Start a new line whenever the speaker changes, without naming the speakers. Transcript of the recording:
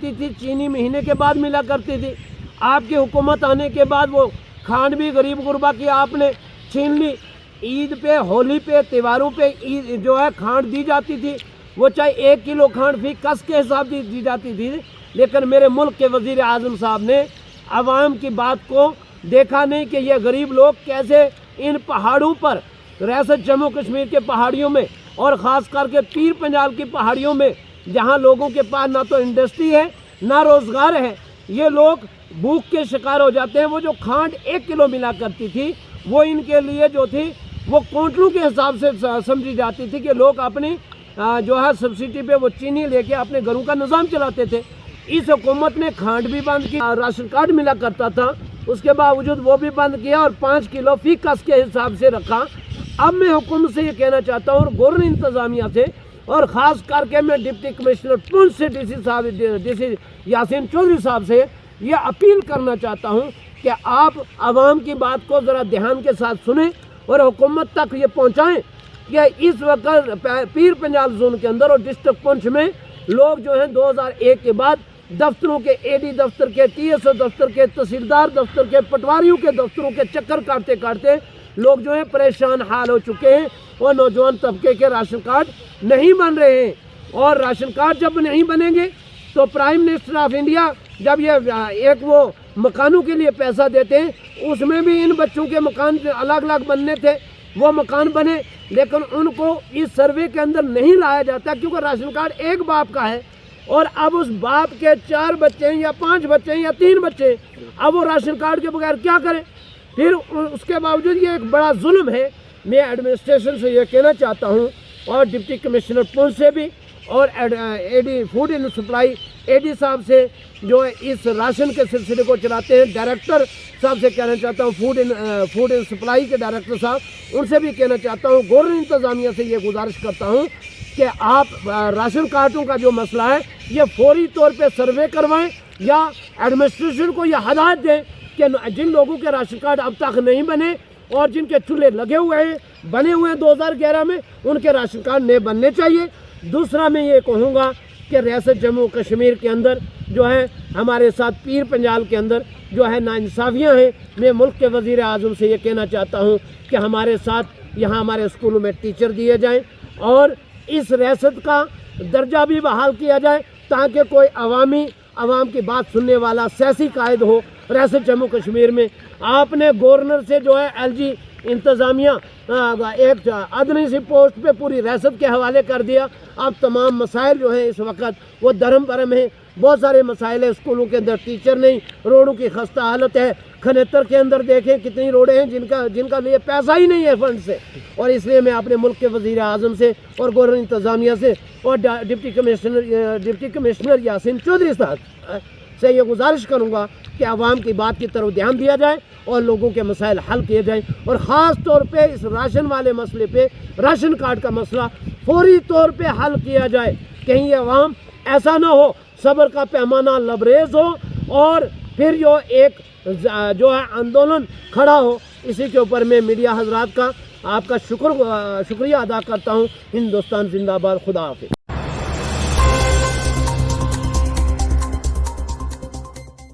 کرتی تھی, چینی مہینے کے بعد ملا کرتی تھی. آپ کی حکومت آنے کے بعد وہ کھانڈ بھی غریب غربا کی آپ نے چھین لی. عید پہ, ہولی پہ, تہواروں پہ عید جو ہے کھانڈ دی جاتی تھی, وہ چاہے 1 کلو کھانڈ فی کس کے حساب دی جاتی تھی. لیکن میرے ملک کے وزیر اعظم صاحب نے عوام کی بات کو دیکھا نہیں کہ یہ غریب لوگ کیسے ان پہاڑوں پر, ریاست جموں کشمیر کے پہاڑیوں میں اور خاص کر کے پیر پنجال کی پہاڑیوں میں, جہاں لوگوں کے پاس نہ تو انڈسٹری ہے نہ روزگار ہے, یہ لوگ بھوک کے شکار ہو جاتے ہیں. وہ جو کھانڈ 1 کلو ملا کرتی تھی وہ ان کے لیے جو تھی وہ کونٹلوں کے حساب سے سمجھی جاتی تھی کہ لوگ اپنی جو ہے سبسڈی پہ وہ چینی لے کے اپنے گھروں کا نظام چلاتے تھے. اس حکومت نے کھانڈ بھی بند کی, راشن کارڈ ملا کرتا تھا اس کے باوجود وہ بھی بند کیا اور 5 کلو فی کس کے حساب سے رکھا. اب میں حکومت سے یہ کہنا چاہتا ہوں اور گورنر انتظامیہ سے, اور خاص کر کے میں ڈپٹی کمشنر پونچھ سے ڈی سی یاسین چودھری صاحب سے یہ اپیل کرنا چاہتا ہوں کہ آپ عوام کی بات کو ذرا دھیان کے ساتھ سنیں اور حکومت تک یہ پہنچائیں کہ اس وقت پیر پنجال زون کے اندر اور ڈسٹرکٹ پونچھ میں لوگ جو ہیں 2001 کے بعد دفتروں کے, اے ڈی دفتر کے, ٹی ایس او دفتر کے, تحصیلدار دفتر کے, پٹواریوں کے دفتروں کے چکر کاٹتے کاٹتے لوگ جو ہیں پریشان حال ہو چکے ہیں اور نوجوان طبقے کے راشن کارڈ نہیں بن رہے ہیں. اور راشن کارڈ جب نہیں بنیں گے تو پرائم منسٹر آف انڈیا جب یہ ایک وہ مکانوں کے لیے پیسہ دیتے ہیں, اس میں بھی ان بچوں کے مکان الگ الگ بننے تھے, وہ مکان بنے لیکن ان کو اس سروے کے اندر نہیں لایا جاتا کیونکہ راشن کارڈ ایک باپ کا ہے اور اب اس باپ کے 4 بچے ہیں یا 5 بچے ہیں یا 3 بچے ہیں, اب وہ راشن کارڈ کے بغیر کیا کریں. پھر اس کے باوجود یہ ایک بڑا ظلم ہے. میں ایڈمنسٹریشن سے یہ کہنا چاہتا ہوں اور ڈپٹی کمشنر پونچھ سے بھی اور A D food and supply A D صاحب سے جو اس راشن کے سلسلے کو چلاتے ہیں, ڈائریکٹر صاحب سے کہنا چاہتا ہوں, فوڈ اینڈ سپلائی کے ڈائریکٹر صاحب, ان سے بھی کہنا چاہتا ہوں, گورنر انتظامیہ سے یہ گزارش کرتا ہوں کہ آپ راشن کارڈوں کا جو مسئلہ ہے یہ فوری طور پہ سروے کروائیں یا ایڈمنسٹریشن کو یہ ہدایت دیں کہ جن لوگوں کے راشن کارڈ اب تک نہیں بنے اور جن کے چولہے لگے ہوئے ہیں, بنے ہوئے ہیں 2011 میں, ان کے راشن کارڈ نئے بننے چاہیے. دوسرا میں یہ کہوں گا کہ ریاست جموں کشمیر کے اندر جو ہے ہمارے ساتھ پیر پنجال کے اندر جو ہے ناانصافیاں ہیں. میں ملک کے وزیر اعظم سے یہ کہنا چاہتا ہوں کہ ہمارے ساتھ یہاں ہمارے اسکولوں میں ٹیچر دیے جائیں اور اس ریاست کا درجہ بھی بحال کیا جائے تاکہ کوئی عوام کی بات سننے والا سیاسی قائد ہو ریاست جموں کشمیر میں. آپ نے گورنر سے جو ہے ایل جی انتظامیہ ایک ادنی سی پوسٹ پہ پوری ریاست کے حوالے کر دیا. اب تمام مسائل جو ہیں اس وقت وہ درم برم ہیں. بہت سارے مسائل ہیں, اسکولوں کے اندر ٹیچر نہیں, روڈوں کی خستہ حالت ہے. کھنیتر کے اندر دیکھیں کتنی روڈیں ہیں جن کا لیے پیسہ ہی نہیں ہے فنڈ سے. اور اس لیے میں اپنے ملک کے وزیر اعظم سے اور گورنر انتظامیہ سے اور ڈپٹی کمشنر یاسین چودھری صاحب سے یہ گزارش کروں گا کہ عوام کی بات کی طرف دھیان دیا جائے اور لوگوں کے مسائل حل کیے جائیں. اور خاص طور پہ اس راشن والے مسئلے پہ, راشن کارڈ کا مسئلہ فوری طور پہ حل کیا جائے. کہیں یہ عوام ایسا نہ ہو صبر کا پیمانہ لبریز ہو اور پھر ایک جو ہے آندولن کھڑا ہو. اسی کے اوپر میں میڈیا حضرات کا آپ کا شکریہ ادا کرتا ہوں. ہندوستان زندہ باد. خدا حافظ.